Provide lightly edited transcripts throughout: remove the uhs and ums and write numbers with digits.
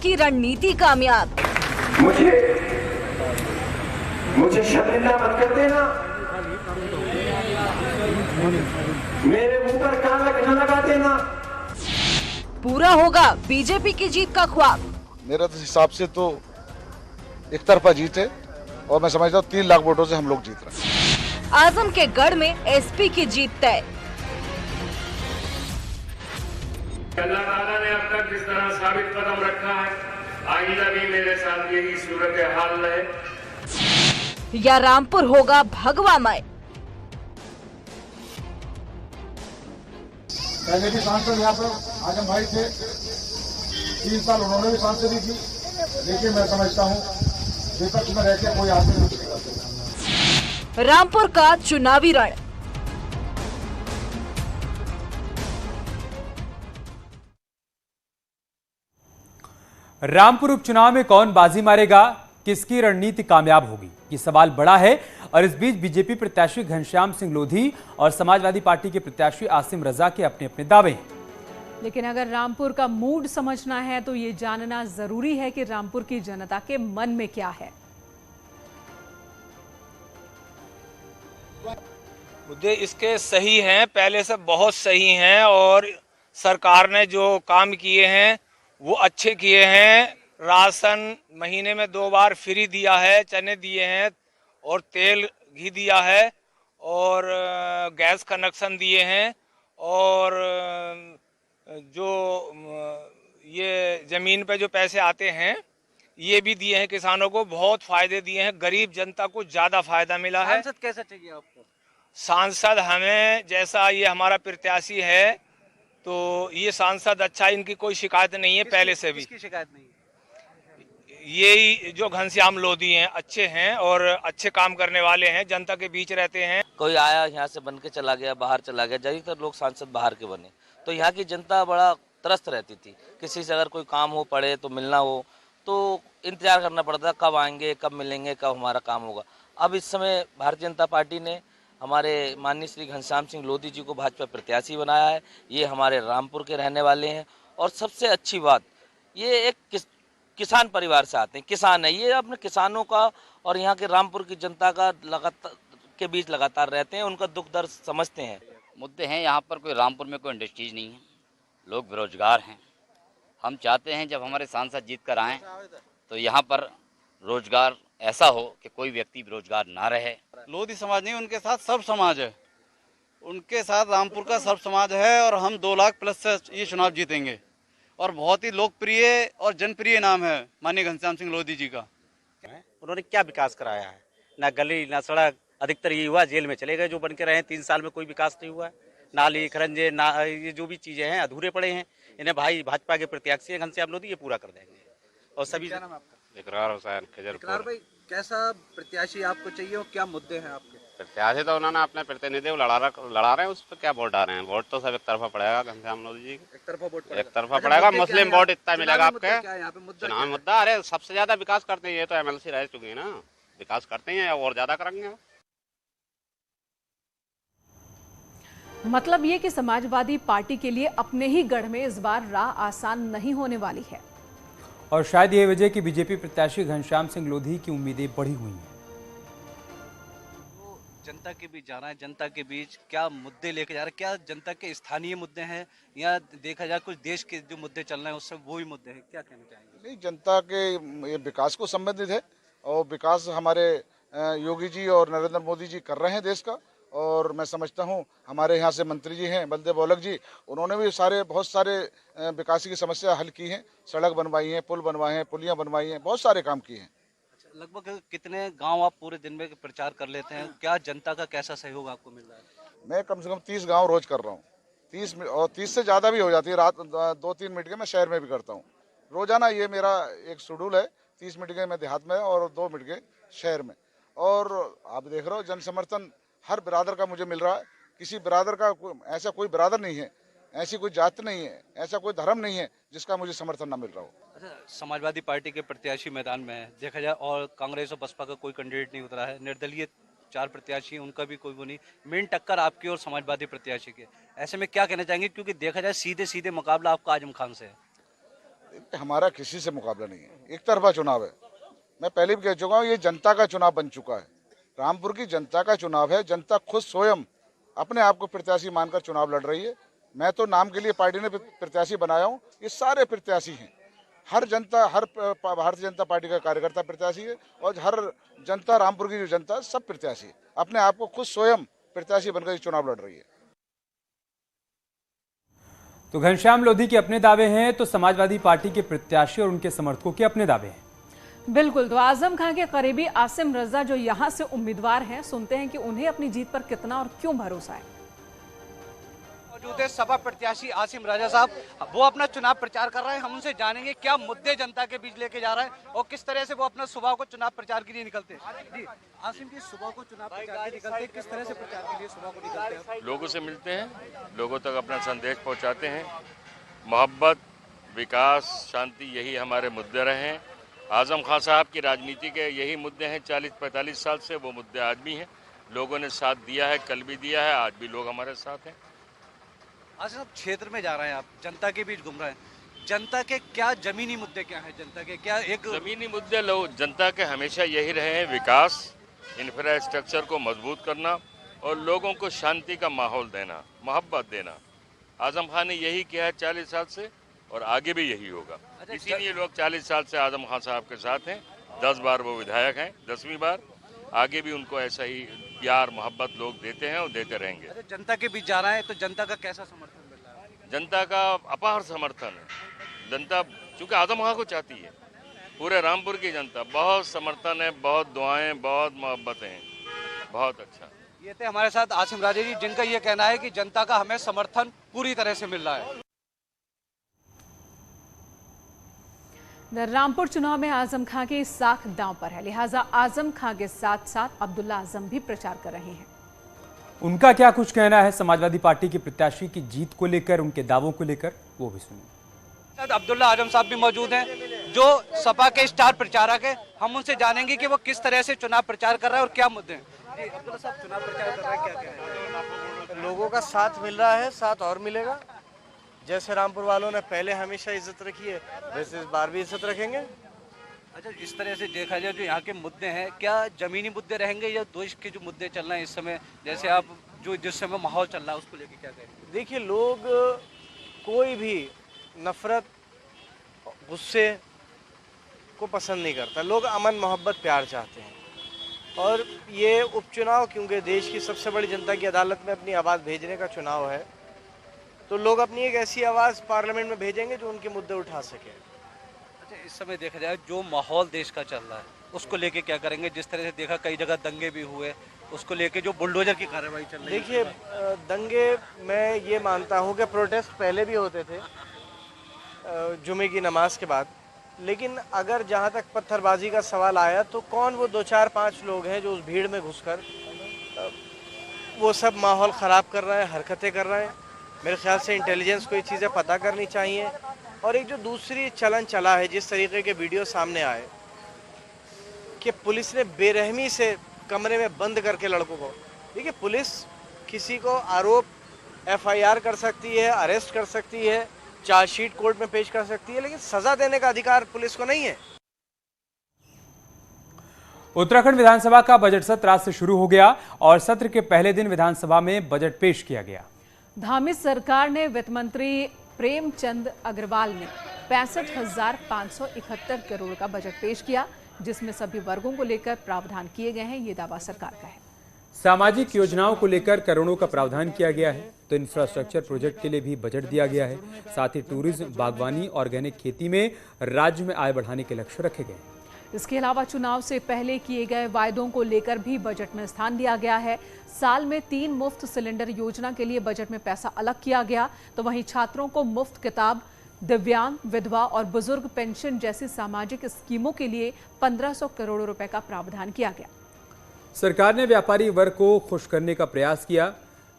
की रणनीति कामयाब। मुझे शर्मिंदा मत कर देना, मेरे मुंह पर काला न लगा देना। पूरा होगा बीजेपी की जीत का ख्वाब। मेरे हिसाब से तो एक तरफा जीत है और मैं समझता हूँ 3 लाख वोटों से हम लोग जीत रहे हैं। आजम के गढ़ में एसपी की जीत तय। अल्लाह ताला ने अब तक जिस तरह साबित कदम रखा है, आइंदा भी मेरे साथ यही सूरत हाल रहे। या रामपुर होगा भगवामय। पहले भी सांसद यहाँ पर आजम भाई थे, 3 साल उन्होंने भी सांसदी की, लेकिन मैं समझता हूँ विपक्ष में रहकर कोई आदमी नहीं कर सकता। रामपुर का चुनावी रण। रामपुर उपचुनाव में कौन बाजी मारेगा, किसकी रणनीति कामयाब होगी, ये सवाल बड़ा है। और इस बीच बीजेपी प्रत्याशी घनश्याम सिंह लोधी और समाजवादी पार्टी के प्रत्याशी आसिम रजा के अपने अपने दावे हैं। लेकिन अगर रामपुर का मूड समझना है तो ये जानना जरूरी है कि रामपुर की जनता के मन में क्या है। मुद्दे इसके सही हैं, पहले से बहुत सही हैं और सरकार ने जो काम किए हैं वो अच्छे किए हैं। राशन महीने में 2 बार फ्री दिया है, चने दिए हैं और तेल घी दिया है और गैस कनेक्शन दिए हैं और जो ये ज़मीन पे जो पैसे आते हैं ये भी दिए हैं। किसानों को बहुत फायदे दिए हैं, गरीब जनता को ज़्यादा फायदा मिला है। सांसद कैसा चाहिए आपको? सांसद हमें जैसा ये हमारा प्रत्याशी है तो ये सांसद अच्छा, इनकी कोई शिकायत नहीं है पहले से भी। किसकी शिकायत नहीं है? यही जो घनश्याम लोधी हैं अच्छे हैं और अच्छे काम करने वाले हैं, जनता के बीच रहते हैं। कोई आया यहाँ से बन के चला गया, बाहर चला गया, ज़्यादातर लोग सांसद बाहर के बने, तो यहाँ की जनता बड़ा त्रस्त रहती थी। किसी से अगर कोई काम हो पड़े तो मिलना हो तो इंतजार करना पड़ता, कब आएंगे, कब मिलेंगे, कब हमारा काम होगा। अब इस समय भारतीय जनता पार्टी ने हमारे माननीय श्री घनश्याम सिंह लोधी जी को भाजपा प्रत्याशी बनाया है। ये हमारे रामपुर के रहने वाले हैं और सबसे अच्छी बात, ये एक किसान परिवार से आते हैं, किसान है ये, अपने किसानों का और यहाँ के रामपुर की जनता का लगातार रहते हैं, उनका दुख दर्द समझते हैं। मुद्दे हैं यहाँ पर, कोई रामपुर में कोई इंडस्ट्रीज नहीं है, लोग बेरोजगार हैं। हम चाहते हैं जब हमारे सांसद जीत कर आएँ तो यहाँ पर रोजगार ऐसा हो कि कोई व्यक्ति बेरोजगार ना रहे। लोधी समाज नहीं, उनके साथ सब समाज है, उनके साथ रामपुर का सब समाज है और हम 2 लाख प्लस से ये चुनाव जीतेंगे। और बहुत ही लोकप्रिय और जनप्रिय नाम है माननीय घनश्याम सिंह लोधी जी का। उन्होंने क्या विकास कराया है? ना गली ना सड़क, अधिकतर ये हुआ जेल में चले गए जो बन के रहे। 3 साल में कोई विकास नहीं हुआ है। नाली खरंजे ना, ये जो भी चीजें हैं अधूरे पड़े हैं। इन्हें भाई भाजपा के प्रत्याशी हैं घनश्याम लोधी, ये पूरा कर देंगे। और सभी क्या नाम है आपका? इकरार हुसैन इकरार भाई, कैसा प्रत्याशी आपको चाहिए और क्या मुद्दे हैं आपके? प्रत्याशी तो उन्होंने अपने प्रतिनिधि लड़ा रहे हैं, उस पर क्या वोट आ रहे हैं? वोट तो सब एक तरफा पड़ेगा घनश्याम लोधी जी। एक तरफा पड़ेगा। मुस्लिम वोट इतना मिलेगा आपके चुनाव मुद्दा। अरे सबसे ज्यादा विकास करते हैं, ये तो MLC रह चुके हैं ना, विकास करते हैं और ज्यादा करेंगे। मतलब ये कि समाजवादी पार्टी के लिए अपने ही गढ़ में इस बार राह आसान नहीं होने वाली है और शायद यही वजह कि बीजेपी प्रत्याशी घनश्याम सिंह लोधी की उम्मीदें बढ़ी हुई हैं। जनता के बीच जा रहा है, जनता के बीच क्या मुद्दे लेके जा रहे हैं? क्या जनता के स्थानीय मुद्दे हैं या देखा जाए कुछ देश के जो मुद्दे चल रहे हैं उससे वो ही मुद्दे हैं? क्या कहना चाहेंगे? नहीं, जनता के ये विकास को संबंधित है और विकास हमारे योगी जी और नरेंद्र मोदी जी कर रहे हैं देश का। और मैं समझता हूं हमारे यहाँ से मंत्री जी हैं बलदेव औलख जी, उन्होंने भी बहुत सारे विकास की समस्या हल की हैं। सड़क बनवाई हैं, पुल बनवाए हैं, पुलियाँ बनवाई हैं, बहुत सारे काम किए हैं। लगभग कितने गांव आप पूरे दिन में प्रचार कर लेते हैं? क्या जनता का कैसा सहयोग आपको मिल रहा है? मैं कम से कम 30 गांव रोज कर रहा हूँ, 30 से ज़्यादा भी हो जाती है। रात 2-3 मीटिंगें मैं शहर में भी करता हूँ रोजाना। ये मेरा एक शेड्यूल है, 30 मीटिंगें मैं देहात में और 2 मीटिंगें शहर में। और आप देख रहे हो जन समर्थन हर बिरादर का मुझे मिल रहा है। किसी बिरादर का ऐसा कोई बिरादर नहीं है, ऐसी कोई जाति नहीं है, ऐसा कोई धर्म नहीं है जिसका मुझे समर्थन न मिल रहा हो। अच्छा, समाजवादी पार्टी के प्रत्याशी मैदान में है देखा जाए और कांग्रेस और बसपा का कोई कैंडिडेट नहीं उतरा है। निर्दलीय 4 प्रत्याशी, उनका भी कोई वो नहीं। मेन टक्कर आपकी और समाजवादी प्रत्याशी के। ऐसे में क्या कहना चाहेंगे, क्योंकि देखा जाए सीधे मुकाबला आपका आजम खान से है? हमारा किसी से मुकाबला नहीं है, एक तरफा चुनाव है। मैं पहले भी कह चुका हूँ, ये जनता का चुनाव बन चुका है। रामपुर की जनता का चुनाव है। जनता खुद स्वयं अपने आप को प्रत्याशी मानकर चुनाव लड़ रही है। मैं तो नाम के लिए पार्टी ने प्रत्याशी बनाया हूँ, ये सारे प्रत्याशी हैं। हर जनता, हर भारतीय जनता पार्टी का कार्यकर्ता प्रत्याशी है और हर जनता, रामपुर की जो जनता, सब प्रत्याशी है। अपने आप को खुद स्वयं प्रत्याशी बनकर ये चुनाव लड़ रही है। तो घनश्याम लोधी के अपने दावे हैं, तो समाजवादी पार्टी के प्रत्याशी और उनके समर्थकों के अपने दावे हैं। बिल्कुल, तो आजम खान के करीबी आसिम रजा जो यहां से उम्मीदवार हैं, सुनते हैं कि उन्हें अपनी जीत पर कितना और क्यों भरोसा है। मौजूद है सपा प्रत्याशी आसिम रजा साहब, वो अपना चुनाव प्रचार कर रहे हैं। हम उनसे जानेंगे क्या मुद्दे जनता के बीच लेके जा रहा है और किस तरह से वो अपना सुबह को चुनाव प्रचार के लिए निकलते हैं। जी आसिम जी, सुबह को चुनाव प्रचार के लिए निकलते हैं, किस तरह से प्रचार के लिए सुबह को निकलते हैं? लोगों से मिलते हैं, लोगों तक अपना संदेश पहुंचाते हैं। मोहब्बत, विकास, शांति, यही हमारे मुद्दे रहे हैं। आजम खान साहब की राजनीति के यही मुद्दे हैं 40-45 साल से, वो मुद्दे आज भी हैं। लोगों ने साथ दिया है, कल भी दिया है, आज भी लोग हमारे साथ हैं। आसिम साहब, क्षेत्र में जा रहे हैं आप, जनता के बीच घूम रहे हैं, जनता के क्या जमीनी मुद्दे क्या हैं? जनता के क्या एक जमीनी मुद्दे जनता के हमेशा यही रहे हैं, विकास, इंफ्रास्ट्रक्चर को मजबूत करना और लोगों को शांति का माहौल देना, मोहब्बत देना। आजम खान ने यही किया है 40 साल से और आगे भी यही होगा। इसीलिए लोग 40 साल से आजम खान साहब के साथ हैं। 10 बार वो विधायक हैं, 10वीं बार। आगे भी उनको ऐसा ही प्यार मोहब्बत लोग देते हैं और देते रहेंगे। जनता के बीच जा रहा है तो जनता का कैसा समर्थन मिल रहा है? जनता का अपार समर्थन है। जनता चूँकि आजम खान को चाहती है, पूरे रामपुर की जनता, बहुत समर्थन है, बहुत दुआएं, बहुत मोहब्बतें हैं, बहुत अच्छा। ये थे हमारे साथ आसिम राजा जी, जिनका ये कहना है कि जनता का हमें समर्थन पूरी तरह से मिल रहा है। रामपुर चुनाव में आजम खान की साख दांव पर है, लिहाजा आजम खान के साथ साथ अब्दुल्ला आजम भी प्रचार कर रहे हैं। उनका क्या कुछ कहना है समाजवादी पार्टी के प्रत्याशी की जीत को लेकर, उनके दावों को लेकर, वो भी सुनिए। अब्दुल्ला आजम साहब भी मौजूद हैं, जो सपा के स्टार प्रचारक है। हम उनसे जानेंगे कि वो किस तरह से चुनाव प्रचार कर रहा है और क्या मुद्दे हैं। अब्दुल्ला साहब, चुनाव प्रचार कर रहा है, क्या क्या है? लोगों का साथ मिल रहा है, साथ और मिलेगा। जैसे रामपुर वालों ने पहले हमेशा इज्जत रखी है, वैसे इस बार भी इज्जत रखेंगे। अच्छा, इस तरह से देखा जाए जो यहाँ के मुद्दे हैं, क्या जमीनी मुद्दे रहेंगे या देश के जो मुद्दे चल रहे हैं इस समय, जैसे आप जो जिस समय माहौल चल रहा है उसको लेके क्या कहेंगे? देखिए, लोग कोई भी नफरत, गुस्से को पसंद नहीं करता। लोग अमन, मोहब्बत, प्यार चाहते हैं। और ये उपचुनाव, क्योंकि देश की सबसे बड़ी जनता की अदालत में अपनी आवाज़ भेजने का चुनाव है, तो लोग अपनी एक ऐसी आवाज़ पार्लियामेंट में भेजेंगे जो उनके मुद्दे उठा सके। अच्छा, इस समय देखा जाए जो माहौल देश का चल रहा है उसको लेके क्या करेंगे? जिस तरह से देखा कई जगह दंगे भी हुए, उसको लेके जो बुलडोजर की कार्रवाई चल रही है। देखिए, दंगे, मैं ये मानता हूँ कि प्रोटेस्ट पहले भी होते थे जुमे की नमाज के बाद, लेकिन अगर जहाँ तक पत्थरबाजी का सवाल आया तो कौन वो 2-4-5 लोग हैं जो उस भीड़ में घुसकर वो सब माहौल ख़राब कर रहे हैं, हरकतें कर रहे हैं। मेरे ख्याल से इंटेलिजेंस को ये चीज़ें पता करनी चाहिए। और एक जो दूसरी चलन चला है, जिस तरीके के वीडियो सामने आए कि पुलिस ने बेरहमी से कमरे में बंद करके लड़कों को, देखिए, पुलिस किसी को आरोप FIR कर सकती है, अरेस्ट कर सकती है, चार्जशीट कोर्ट में पेश कर सकती है, लेकिन सजा देने का अधिकार पुलिस को नहीं है। उत्तराखंड विधानसभा का बजट सत्र आज से शुरू हो गया और सत्र के पहले दिन विधानसभा में बजट पेश किया गया। धामी सरकार ने वित्त मंत्री प्रेमचंद अग्रवाल ने 65,571 करोड़ का बजट पेश किया, जिसमें सभी वर्गों को लेकर प्रावधान किए गए हैं। ये दावा सरकार का है। सामाजिक योजनाओं को लेकर करोड़ों का प्रावधान किया गया है, तो इंफ्रास्ट्रक्चर प्रोजेक्ट के लिए भी बजट दिया गया है। साथ ही टूरिज्म, बागवानी, ऑर्गेनिक खेती में राज्य में आय बढ़ाने के लक्ष्य रखे गए हैं। इसके अलावा चुनाव से पहले किए गए वायदों को लेकर भी बजट में स्थान दिया गया है। साल में 3 मुफ्त सिलेंडर योजना के लिए बजट में पैसा अलग किया गया, तो वहीं छात्रों को मुफ्त किताब, दिव्यांग, विधवा और बुजुर्ग पेंशन जैसी सामाजिक स्कीमों के लिए 1500 करोड़ रुपए का प्रावधान किया गया। सरकार ने व्यापारी वर्ग को खुश करने का प्रयास किया।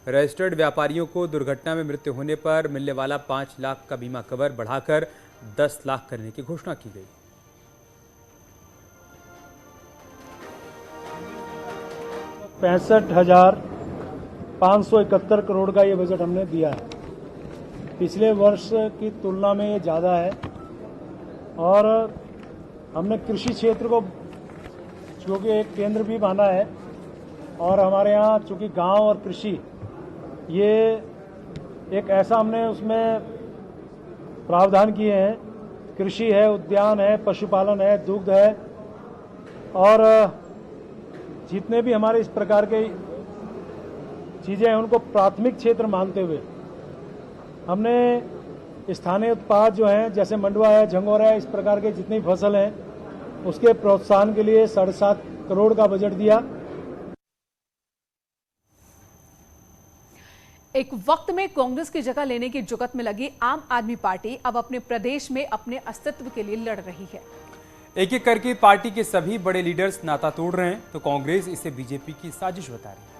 रजिस्टर्ड व्यापारियों को दुर्घटना में मृत्यु होने पर मिलने वाला 5 लाख का बीमा कवर बढ़ाकर 10 लाख करने की घोषणा की गई। 65,571 करोड़ का ये बजट हमने दिया है। पिछले वर्ष की तुलना में ये ज़्यादा है। और हमने कृषि क्षेत्र को चूँकि एक केंद्र भी माना है और हमारे यहाँ चूँकि गांव और कृषि ये एक ऐसा हमने उसमें प्रावधान किए हैं। कृषि है, उद्यान है, पशुपालन है, दुग्ध है और जितने भी हमारे इस प्रकार के चीज़ें हैं उनको प्राथमिक क्षेत्र मानते हुए हमने स्थानीय उत्पाद जो हैं जैसे मंडुआ है, झंगोरा है, इस प्रकार के जितनी फसल हैं उसके प्रोत्साहन के लिए 7.5 करोड़ का बजट दिया। एक वक्त में कांग्रेस की जगह लेने की जुगत में लगी आम आदमी पार्टी अब अपने प्रदेश में अपने अस्तित्व के लिए लड़ रही है। एक एक करके पार्टी के सभी बड़े लीडर्स नाता तोड़ रहे हैं तो कांग्रेस इसे बीजेपी की साजिश बता रही है।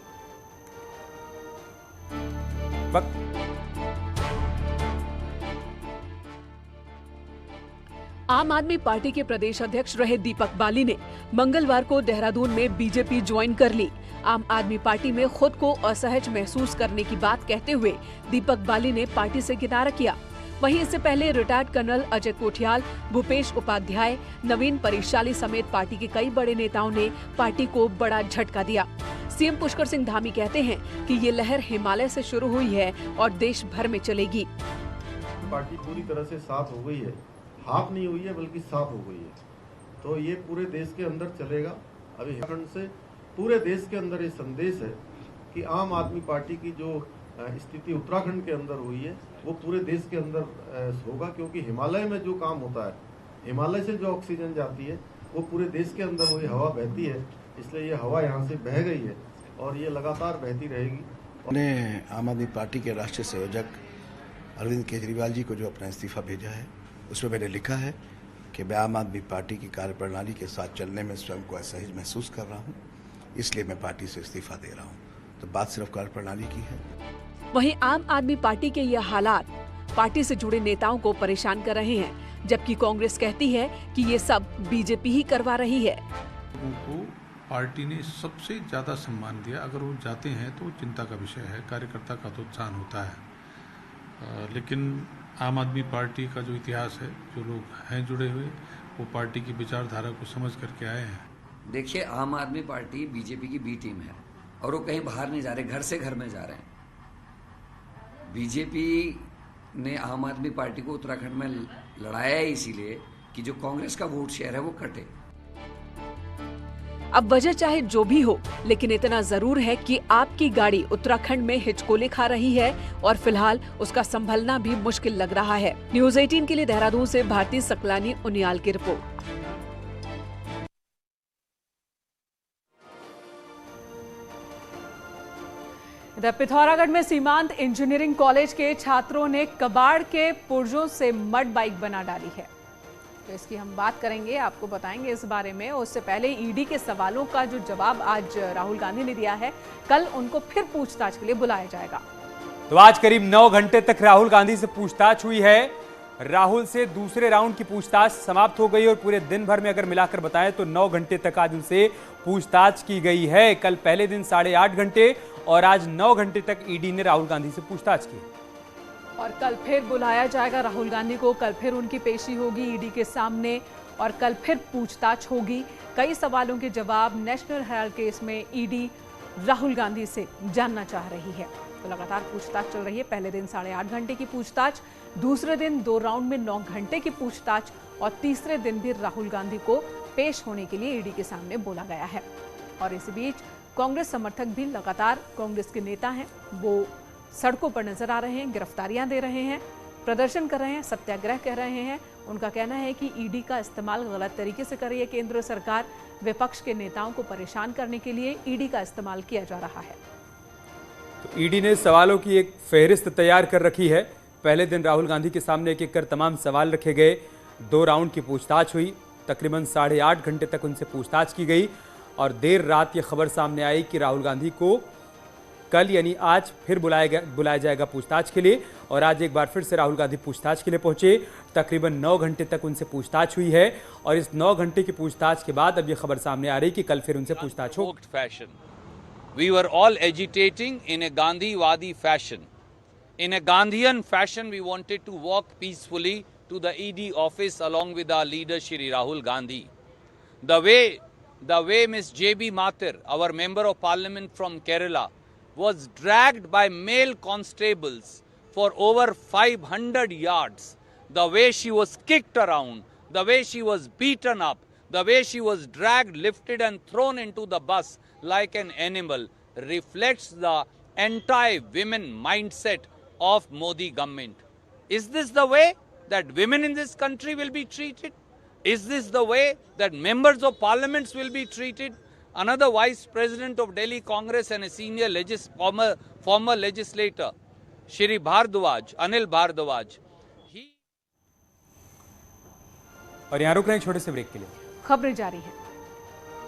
आम आदमी पार्टी के प्रदेश अध्यक्ष रहे दीपक बाली ने मंगलवार को देहरादून में बीजेपी ज्वाइन कर ली। आम आदमी पार्टी में खुद को असहज महसूस करने की बात कहते हुए दीपक बाली ने पार्टी से किनारा किया। वहीं इससे पहले रिटायर्ड कर्नल अजय कोठियाल, भूपेश उपाध्याय, नवीन परिशाली समेत पार्टी के कई बड़े नेताओं ने पार्टी को बड़ा झटका दिया। सीएम पुष्कर सिंह धामी कहते हैं कि ये लहर हिमालय से शुरू हुई है और देश भर में चलेगी। पार्टी पूरी तरह से साफ हो गई है, हाफ नहीं हुई है बल्कि साफ हो गई है, तो ये पूरे देश के अंदर चलेगा। अभी उत्तराखंड से पूरे देश के अंदर ये संदेश है कि आम आदमी पार्टी की जो स्थिति उत्तराखंड के अंदर हुई है वो पूरे देश के अंदर होगा, क्योंकि हिमालय में जो काम होता है, हिमालय से जो ऑक्सीजन जाती है वो पूरे देश के अंदर वही हवा बहती है, इसलिए ये हवा यहाँ से बह गई है और ये लगातार बहती रहेगी। हमने आम आदमी पार्टी के राष्ट्रीय संयोजक अरविंद केजरीवाल जी को जो अपना इस्तीफा भेजा है उसमें मैंने लिखा है कि मैं आम आदमी पार्टी की कार्यप्रणाली के साथ चलने में स्वयं को असहज महसूस कर रहा हूं, इसलिए मैं पार्टी से इस्तीफा दे रहा हूं। तो बात सिर्फ कार्यप्रणाली की है। वहीं आम आदमी पार्टी के यह हालात पार्टी से जुड़े नेताओं को परेशान कर रहे हैं, जबकि कांग्रेस कहती है कि ये सब बीजेपी ही करवा रही है। लोगों को पार्टी ने सबसे ज्यादा सम्मान दिया। अगर वो जाते हैं तो चिंता का विषय है, कार्यकर्ता का तो उत्साह होता है, लेकिन आम आदमी पार्टी का जो इतिहास है, जो लोग हैं जुड़े हुए, वो पार्टी की विचारधारा को समझ करके आए हैं। देखिए, आम आदमी पार्टी बीजेपी की बी टीम है और वो कहीं बाहर नहीं जा रहे, घर से घर में जा रहे हैं। बीजेपी ने आम आदमी पार्टी को उत्तराखंड में लड़ाया है इसीलिए कि जो कांग्रेस का वोट शेयर है वो कटे। अब वजह चाहे जो भी हो, लेकिन इतना जरूर है कि आपकी गाड़ी उत्तराखंड में हिचकोले खा रही है और फिलहाल उसका संभलना भी मुश्किल लग रहा है। न्यूज़ 18 के लिए देहरादून से भारती सकलानी उनियाल की रिपोर्ट। इधर पिथौरागढ़ में सीमांत इंजीनियरिंग कॉलेज के छात्रों ने कबाड़ के पुर्जों से मड बाइक बना डाली है। तो इसकी हम बात करेंगे, आपको बताएंगे इस बारे में। उससे पहले ईडी के सवालों का जो जवाब आज राहुल गांधी ने दिया है, कल उनको फिर पूछताछ के लिए बुलाया जाएगा। तो आज करीब 9 घंटे तक राहुल गांधी से पूछताछ हुई है। राहुल से दूसरे राउंड की पूछताछ समाप्त हो गई और पूरे दिन भर में अगर मिलाकर बताएं तो 9 घंटे तक आज उनसे पूछताछ की गई है। कल पहले दिन 8.5 घंटे और आज 9 घंटे तक ईडी ने राहुल गांधी से पूछताछ की। और कल फिर बुलाया जाएगा राहुल गांधी को, कल फिर उनकी पेशी होगी ईडी के सामने और कल फिर पूछताछ होगी। कई सवालों के जवाब नेशनल हेराल्ड केस में ईडी राहुल गांधी से जानना चाह रही है। तो लगातार पूछताछ चल रही है। पहले दिन 8.5 घंटे की पूछताछ, दूसरे दिन 2 राउंड में 9 घंटे की पूछताछ और तीसरे दिन भी राहुल गांधी को पेश होने के लिए ईडी के सामने बोला गया है। और इसी बीच कांग्रेस समर्थक भी लगातार, कांग्रेस के नेता हैं वो सड़कों पर नजर आ रहे हैं, गिरफ्तारियां दे रहे हैं, प्रदर्शन कर रहे हैं, सत्याग्रह कह रहे हैं। उनका कहना है कि ईडी का इस्तेमाल गलत तरीके से कर रही है केंद्र सरकार। विपक्ष के नेताओं को परेशान करने के लिए ईडी का इस्तेमाल किया जा रहा है। तो ईडी ने सवालों की एक फहरिस्त तैयार कर रखी है। पहले दिन राहुल गांधी के सामने एक एक कर तमाम सवाल रखे गए। 2 राउंड की पूछताछ हुई, तकरीबन 8.5 घंटे तक उनसे पूछताछ की गई और देर रात ये खबर सामने आई कि राहुल गांधी को कल यानी आज फिर बुलाया जाएगा पूछताछ के लिए। और आज एक बार फिर से राहुल गांधी पूछताछ के लिए पहुंचे। तकरीबन 9 घंटे तक उनसे पूछताछ हुई है और इस 9 घंटे की पूछताछ के बाद अब ये खबर सामने आ रही कि कल फिर उनसे पूछताछ हो। We were all agitating in a Gandhiwadi fashion. In a Gandhian fashion, we wanted to walk peacefully to the ED office along with our leader Shri Rahul Gandhi. The way Ms. J.B. Mathur, our member of parliament from Kerala, was dragged by male constables for over 500 yards, the way she was kicked around, the way she was beaten up, the way she was dragged, lifted and thrown into the bus like an animal, reflects the anti-women mindset of Modi government. Is this the way that women in this country will be treated? Is this the way that members of parliaments will be treated? Another vice president of Delhi Congress and a senior former legislator, Shri Bhardwaj, Anil Bhardwaj. और यहाँ रुक रहे हैं छोटे से break के लिए। खबरें जारी हैं।